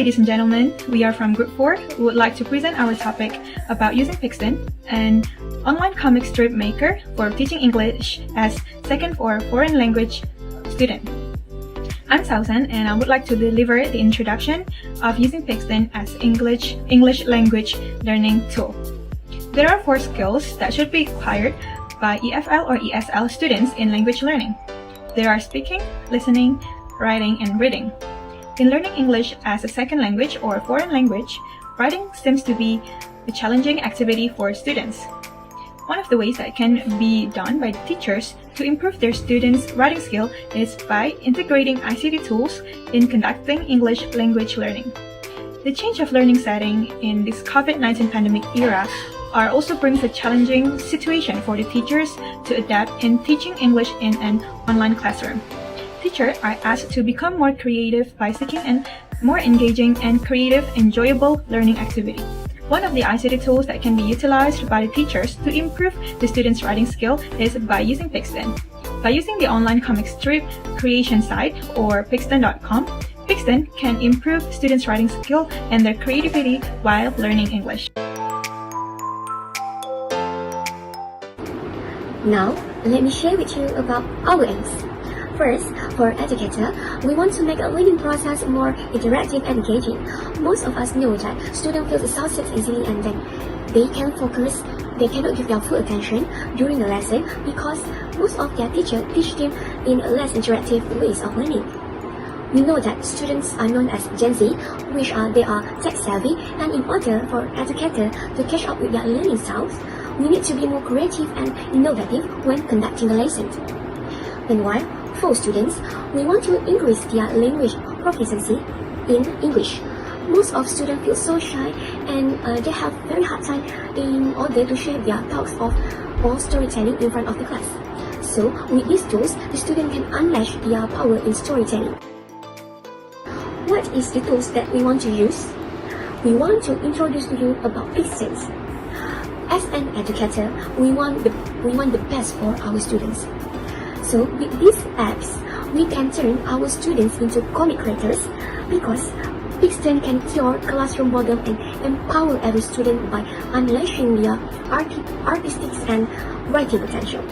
ladies and gentlemen, we are from Group 4 who would like to present our topic about using Pixton, an online comic strip maker for teaching English as second or foreign language student. I'm Sausan and I would like to deliver the introduction of using Pixton as English language learning tool. There are 4 skills that should be acquired by EFL or ESL students in language learning. There are speaking, listening, writing, and reading. In learning English as a second language or foreign language, writing seems to be a challenging activity for students. One of the ways that can be done by teachers to improve their students' writing skill is by integrating ICT tools in conducting English language learning. The change of learning setting in this COVID-19 pandemic era also brings a challenging situation for the teachers to adapt in teaching English in an online classroom. Teachers are asked to become more creative by seeking a more engaging and creative, enjoyable learning activity. One of the ICT tools that can be utilized by the teachers to improve the students' writing skill is by using Pixton. By using the online comic strip creation site or Pixton.com, Pixton can improve students' writing skill and their creativity while learning English. Now, let me share with you about our aims. First, for educator, we want to make a learning process more interactive and engaging. Most of us know that students feel exhausted easily and then they cannot focus, they cannot give their full attention during the lesson because most of their teachers teach them in less interactive ways of learning. We know that students are known as Gen Z, which they are tech savvy, and in order for educators to catch up with their learning styles, we need to be more creative and innovative when conducting the lesson. Meanwhile, for students, we want to increase their language proficiency in English. Most of students feel so shy and they have very hard time in order to share their thoughts or storytelling in front of the class. So, with these tools, the student can unleash their power in storytelling. What is the tools that we want to use? We want to introduce to you about Pixton. As an educator, we want the best for our students. So with these apps, we can turn our students into comic creators because Pixton can cure classroom boredom and empower every student by unleashing their artistic and writing potential.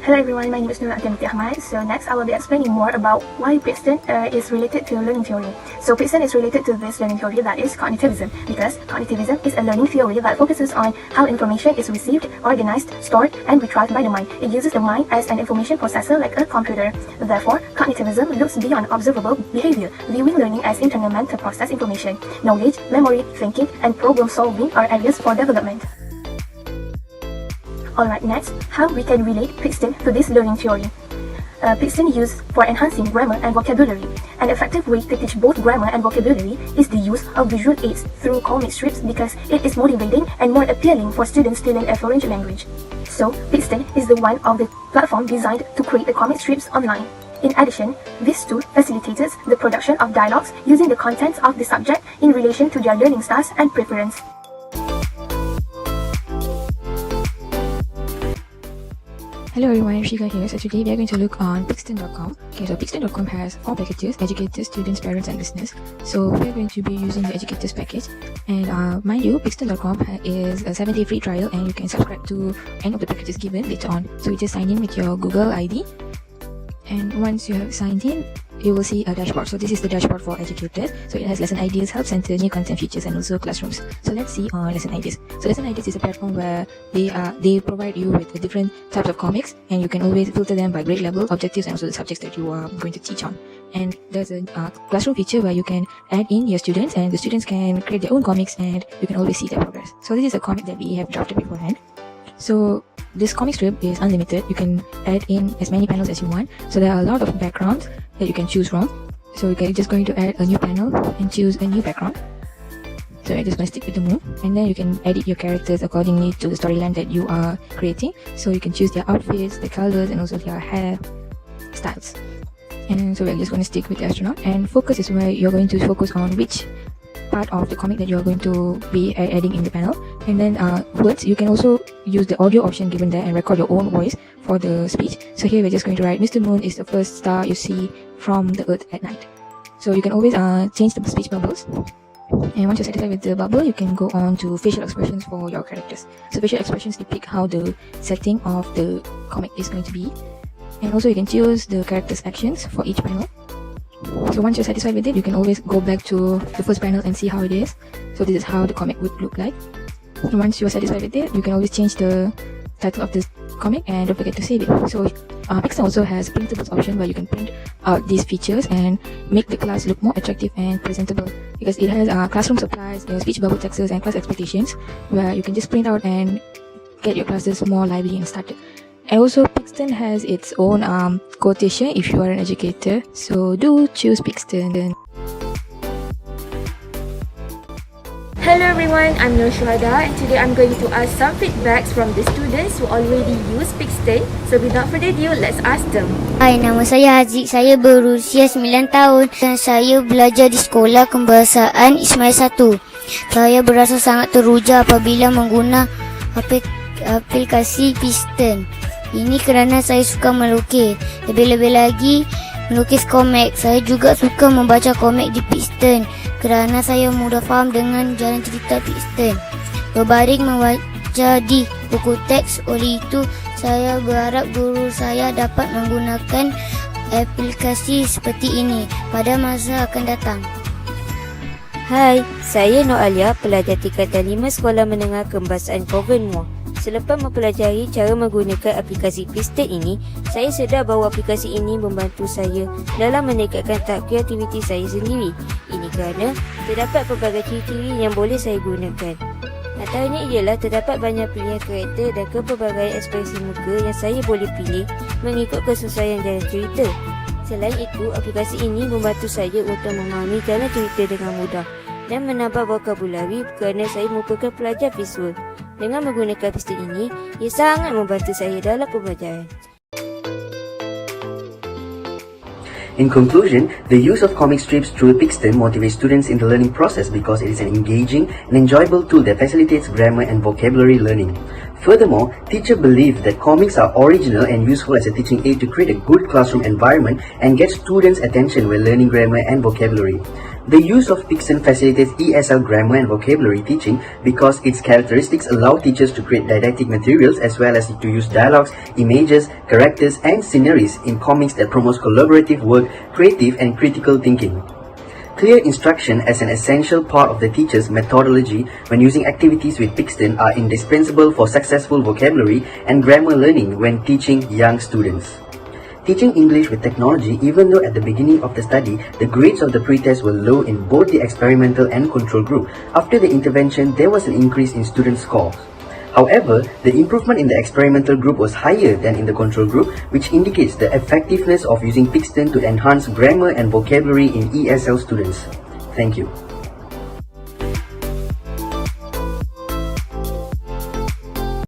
Hello everyone, my name is Nurul Ahmad. So next I will be explaining more about why Pixton is related to learning theory. So Pixton is related to this learning theory that is cognitivism, because cognitivism is a learning theory that focuses on how information is received, organized, stored, and retrieved by the mind. It uses the mind as an information processor like a computer. Therefore, cognitivism looks beyond observable behavior, viewing learning as internal mental process information. Knowledge, memory, thinking, and problem solving are areas for development. Alright, next, how we can relate Pixton to this learning theory. Pixton used for enhancing grammar and vocabulary. An effective way to teach both grammar and vocabulary is the use of visual aids through comic strips because it is motivating and more appealing for students to learn a foreign language. So, Pixton is the one of the platform designed to create the comic strips online. In addition, this tool facilitates the production of dialogues using the contents of the subject in relation to their learning styles and preference. Hello everyone, Shika here. So today we are going to look on Pixton.com. Okay, so Pixton.com has 4 packages: educators, students, parents, and listeners. So we are going to be using the educators package. And mind you, Pixton.com is a 7-day free trial and you can subscribe to any of the packages given later on. So you just sign in with your Google ID. And once you have signed in, you will see a dashboard. So this is the dashboard for educators. So it has lesson ideas, help center, new content features, and also classrooms. So let's see on lesson ideas. So lesson ideas is a platform where they provide you with different types of comics, and you can always filter them by grade level, objectives, and also the subjects that you are going to teach on. And there's a classroom feature where you can add in your students, and the students can create their own comics, and you can always see their progress. So this is a comic that we have drafted beforehand. So this comic strip is unlimited. You can add in as many panels as you want. So there are a lot of backgrounds that you can choose from. So you're just going to add a new panel and choose a new background. So I'm just going to stick with the moon, and then you can edit your characters accordingly to the storyline that you are creating. So you can choose their outfits, the colors, and also their hair styles. And so we're just going to stick with the astronaut. And focus is where you're going to focus on which part of the comic that you're going to be adding in the panel. And then words, you can also use the audio option given there and record your own voice for the speech. So here we're just going to write, Mr. Moon is the first star you see from the earth at night. So you can always change the speech bubbles. And once you're satisfied with the bubble, you can go on to facial expressions for your characters. So facial expressions depict how the setting of the comic is going to be. And also you can choose the characters' actions for each panel. So once you're satisfied with it, you can always go back to the first panel and see how it is. So this is how the comic would look like. And once you're satisfied with it, you can always change the title of the comic and don't forget to save it. So Pixton also has printables option where you can print out these features and make the class look more attractive and presentable, because it has classroom supplies, speech bubble texts and class expectations where you can just print out and get your classes more lively and started. And also Pixton has its own quotation if you are an educator, so do choose Pixton. Hello everyone, I'm Nur Shuhada and today I'm going to ask some feedbacks from the students who already use Pixton. So without further ado, let's ask them. Hai, nama saya Haziq. Saya berusia 9 tahun dan saya belajar di Sekolah Kebahasaan Ismail 1. Saya berasa sangat teruja apabila menggunakan aplikasi Pixton. Ini kerana saya suka melukis. Lebih-lebih lagi melukis komik. Saya juga suka membaca komik di Pixton kerana saya mudah faham dengan jalan cerita Pixton berbanding membaca di buku teks. Oleh itu, saya berharap guru saya dapat menggunakan aplikasi seperti ini pada masa akan datang. Hai, saya Nur Alia, pelajar tingkatan 5 Sekolah Menengah Kebahasaan Covenmore. Selepas mempelajari cara menggunakan aplikasi Pixton ini, saya sedar bahawa aplikasi ini membantu saya dalam meningkatkan tahap kreativiti saya sendiri. Ini kerana terdapat pelbagai ciri-ciri yang boleh saya gunakan. Antaranya ialah terdapat banyak pilihan karakter dan kepelbagaian ekspresi muka yang saya boleh pilih mengikut kesesuaian jalan cerita. Selain itu, aplikasi ini membantu saya untuk memahami jalan cerita dengan mudah dan menambah vokabulari kerana saya merupakan pelajar visual. Dengan menggunakan Pixton ini, ia sangat membantu saya dalam pembelajaran. In conclusion, the use of comic strips through Pixton motivates students in the learning process because it is an engaging and enjoyable tool that facilitates grammar and vocabulary learning. Furthermore, teachers believe that comics are original and useful as a teaching aid to create a good classroom environment and get students' attention when learning grammar and vocabulary. The use of Pixton facilitates ESL grammar and vocabulary teaching because its characteristics allow teachers to create didactic materials as well as to use dialogues, images, characters and sceneries in comics that promotes collaborative work, creative and critical thinking. Clear instruction as an essential part of the teacher's methodology when using activities with Pixton are indispensable for successful vocabulary and grammar learning when teaching young students. Teaching English with technology, even though at the beginning of the study, the grades of the pretest were low in both the experimental and control group, after the intervention, there was an increase in student scores. However, the improvement in the experimental group was higher than in the control group, which indicates the effectiveness of using Pixton to enhance grammar and vocabulary in ESL students. Thank you.